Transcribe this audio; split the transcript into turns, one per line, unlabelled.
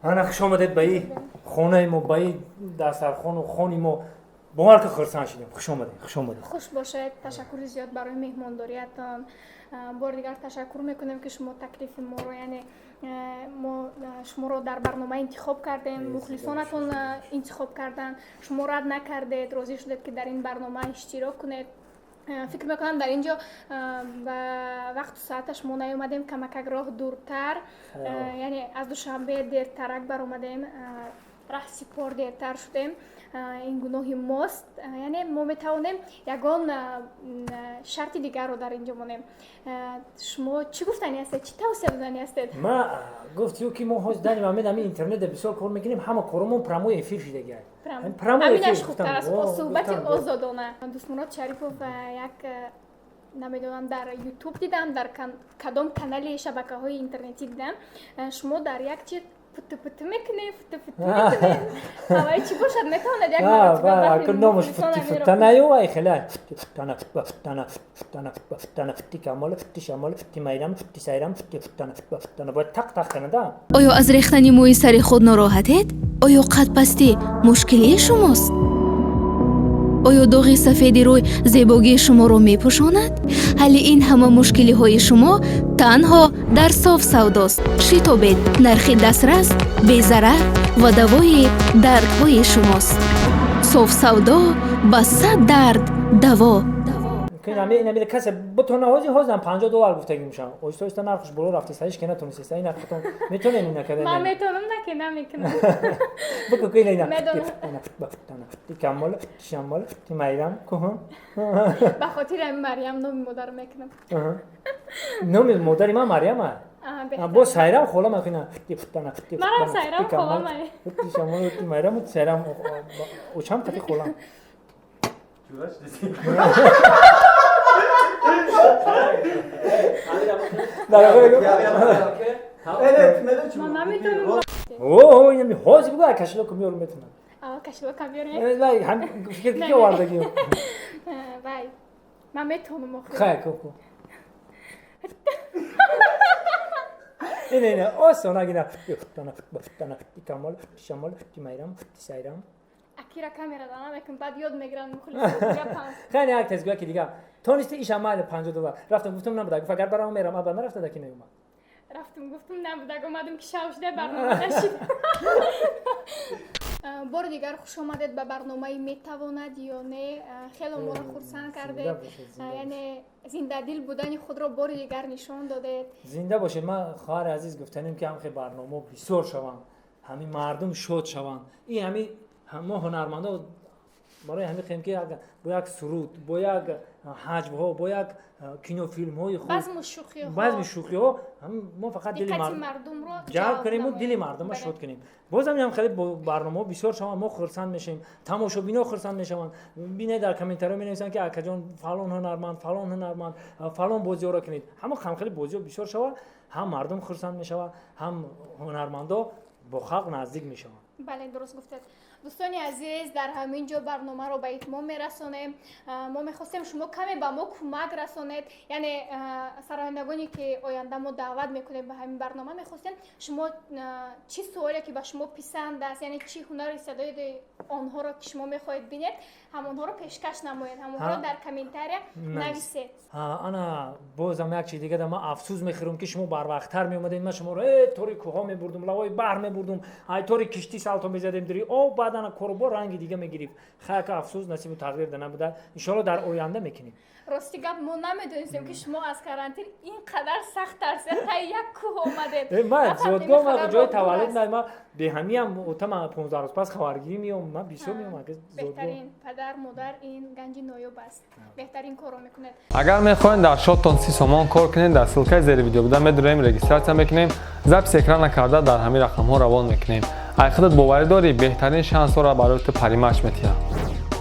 انا خوش آمدید به این خانه ما، به این دسترخوان و خانه ما. باور که خرسند شدیم. خوش آمدید.
خوش باشید. تشکر زیاد برای مهمانداریتان. بار دیگر تشکر میکنیم که شما تکلیف ما رو، یعنی ما شما رو در برنامه انتخاب کردیم، مخلصانتون انتخاب کردن، شما رد نکردید، راضی شدید که در این برنامه اشتراک کنید. فکر میکنم در اینجا وقت ساعتش ما نیومدیم، کمک راه دورتر، یعنی از دوشنبه دیرترک بر اومدیم، راه سپار دیرتر شدیم. این گناه ماست، یعنی ما میتوانیم یگان شرط دیگر رو در اینجا مونیم. شما چی گفتنی هستید؟ چی توصیه دادنی هستید؟
ما گفتیو که ما هاش داریم همین اینترنت بسیار کار میکنیم، همه کارمون پرامو افیر شده گیاد.
همینش خوبتر است با صحبت آزادانه. دوست مراد شریفوف یک نمیدونم در یوتیوب دیدم، در کدام کانال شبکه‌های اینترنتی دیدم، شما در یک چیز پت میکنه هوای چی باشد میتواند یک مرتبه
اکر نامش فت نیو ای خلا فتنا فتی کامل فتی شمال فتی میرم فتی سیرم فتنا باید تق کنه.
آیا از ریختن موی سر خود ناراحتید؟ آیا قد پستی مشکلی شماست؟ آیا داغ سفید روی زیبایی شما را میپوشاند؟ حل این همه مشکلی های شما تنها در صاف سوداست. شتابید، نرخ دسترس، بی ضرر و دوای درد های شماست. صاف سودا با 100 درد دوا.
که نمیده کسی بتونه هازم $50 گفتگی میشم. اوستا نرخش بالا رفته سایش که نتونسته این نرختون میتونه اینا کنه.
من میتونم نمیکنم.
بگو که اینا. کامل شمال میرم کوه.
به خاطر مریم نام مادر میکنم.
نام مادری من مریم. با سایرم خولا میکنم.
منم سایرم خولا میکنم.
شمال میرم سایرم اوچم تکی خولا. اوه یعنی هاز بگو کشلو کمیور میتونم.
کشلو کمیور
نه؟ وای هم فکر دیگه واردگی.
وای من میتونم آخه.
خیلی کو. نه آسان اگه نه کامل شمال میرم سایرم.
اکیرا کامera دارم میکنم بعد یاد میگیرم مخلص
خیلی یک تزگاه که دیگه تونستی ایش عمل $50 رفتم گفتم نبوده فقط برام میرم ابا نرفته دکی نیومد
رفتم گفتم نبوده اومدم که شاوشده برنامه نشید. بار دیگر خوش آمدید به برنامه میتواند یا نه. خیلی ما را خرسند کردید، یعنی زنده دل بودن خود را بار دیگر نشان دادید.
زنده باشید. من خواهر عزیز گفتنیم که همین برنامه بسیار شوند، همین مردم شاد شوند. این همین ما هنرمندا برای همین خیم که با یک سرود، با یک حجب ها، با یک کینو فیلم های خوب، بعضی شوخی ها ما فقط دل مردم رو جلب کنیم و دل مردم رو شاد کنیم. بازم هم خیلی برنامه بسیار شما ما خرسند میشیم، تماشابینا خرسند میشوند. ببینید در کامنت ها مینویسن که اکا جان فلان هنرمند فلان بازی را کنید. هم خیلی بازی بسیار شوا، هم مردم خرسند میشوند، هم هنرمندا با خلق نزدیک میشوند.
بله درست گفتید. دوستانی عزیز در همین جا برنامه رو به اتمام میرسونیم. ما میخواستیم شما کمی به ما کمک رسونید، یعنی سرآیندگانی که آینده ما دعوت میکنیم به همین برنامه میخواستیم شما چی سوالی که به شما پسند است، یعنی چی هنر صدای آنها رو که شما میخواهید ببینید همونها رو پیشکش نمایید، همونها رو در کامنتاریا نویسید.
انا بازم یک چیز دیگه دارم، من افسوس میخورم که شما بر وقتتر میومدین. من شما رو طوری کوها میبردم، لوای بحر میبردم، ای طوری کشتی سالتو میزدیم دری او بعدن کوربا رنگ دیگه میگیریم. خیلی افسوس نصیب و تقدیر نبوده. ان شاء الله در آینده میکنیم.
راستی گپ ما نمیدونستیم که شما از کرانتین اینقدر سخت ترسید تا یک کوه اومدید.
من زودگاه ما جای تولد ما به همین هم اوتام 15 روز پس خبرگیری میام. من بیشتر میام که
بهترین پدر مادر این گنج نایوب است. بهترین کارو میکنید.
اگر میخواین در شاتون 30 تومان کار کنین در سلکه زیر ویدیو بودن میدونیم رجیستراسیون میکنیم، ضبط اکران نکرده در همین رقم ها روان میکنیم. اگه خودت باور داری بهترین شانس را برای تو پریمش میتیم.